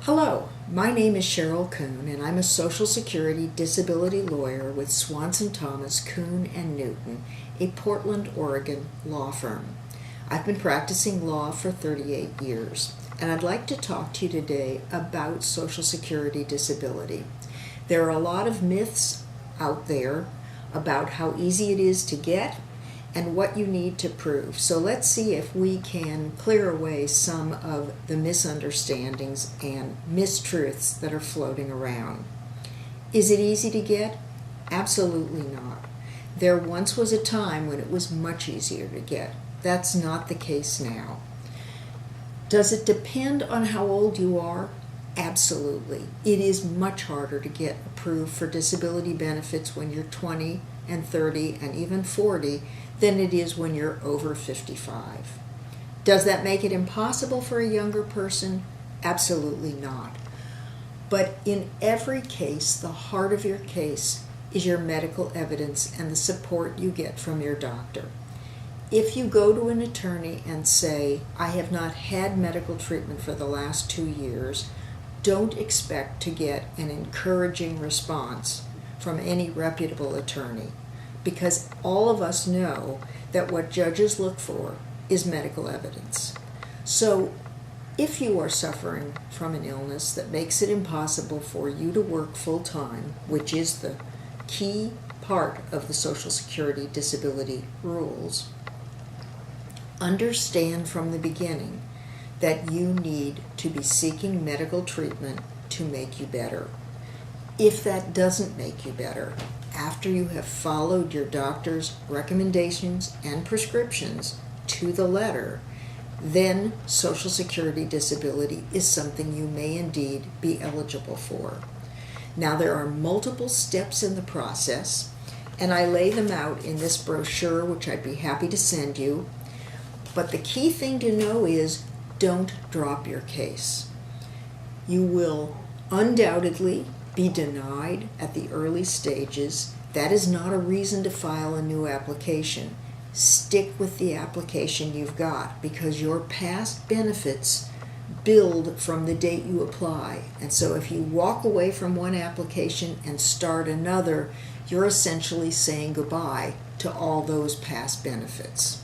Hello, my name is Cheryl Kuhn, and I'm a Social Security disability lawyer with Swanson Thomas Kuhn and Newton, a Portland, Oregon law firm. I've been practicing law for 38 years, and I'd like to talk to you today about Social Security disability. There are a lot of myths out there about how easy it is to get and what you need to prove. So let's see if we can clear away some of the misunderstandings and mistruths that are floating around. Is it easy to get? Absolutely not. There once was a time when it was much easier to get. That's not the case now. Does it depend on how old you are? Absolutely. It is much harder to get approved for disability benefits when you're 20 and 30 and even 40 than it is when you're over 55. Does that make it impossible for a younger person? Absolutely not. But in every case, the heart of your case is your medical evidence and the support you get from your doctor. If you go to an attorney and say, I have not had medical treatment for the last 2 years, don't expect to get an encouraging response from any reputable attorney, because all of us know that what judges look for is medical evidence. So if you are suffering from an illness that makes it impossible for you to work full-time, which is the key part of the Social Security disability rules, understand from the beginning that you need to be seeking medical treatment to make you better. If that doesn't make you better, after you have followed your doctor's recommendations and prescriptions to the letter, then Social Security disability is something you may indeed be eligible for. Now, there are multiple steps in the process, and I lay them out in this brochure, which I'd be happy to send you. But the key thing to know is don't drop your case. You will undoubtedly be denied at the early stages. That is not a reason to file a new application. Stick with the application you've got, because your past benefits build from the date you apply. And so if you walk away from one application and start another, you're essentially saying goodbye to all those past benefits.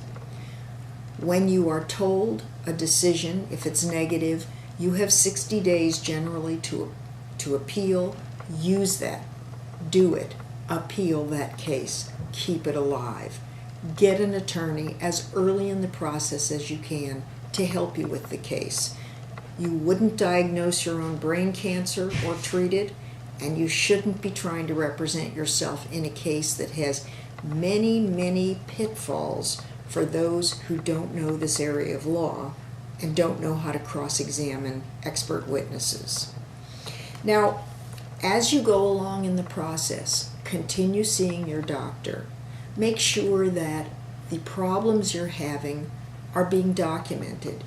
When you are told a decision, if it's negative, you have 60 days generally to appeal. Use that. Do it. Appeal that case. Keep it alive. Get an attorney as early in the process as you can to help you with the case. You wouldn't diagnose your own brain cancer or treat it, and you shouldn't be trying to represent yourself in a case that has many, many pitfalls for those who don't know this area of law and don't know how to cross-examine expert witnesses. Now, as you go along in the process, continue seeing your doctor. Make sure that the problems you're having are being documented,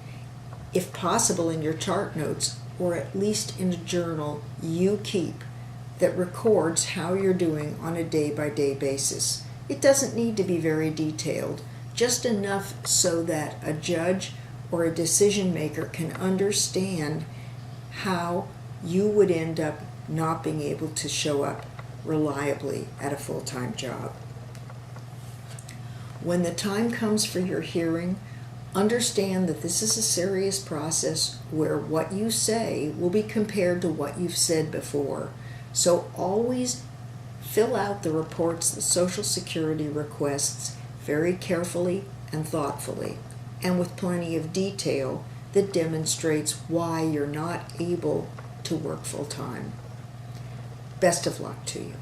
if possible in your chart notes, or at least in a journal you keep that records how you're doing on a day-by-day basis. It doesn't need to be very detailed, just enough so that a judge or a decision maker can understand how you would end up not being able to show up reliably at a full-time job. When the time comes for your hearing, understand that this is a serious process where what you say will be compared to what you've said before. So always fill out the reports the Social Security requests very carefully and thoughtfully, and with plenty of detail that demonstrates why you're not able to work full-time. Best of luck to you.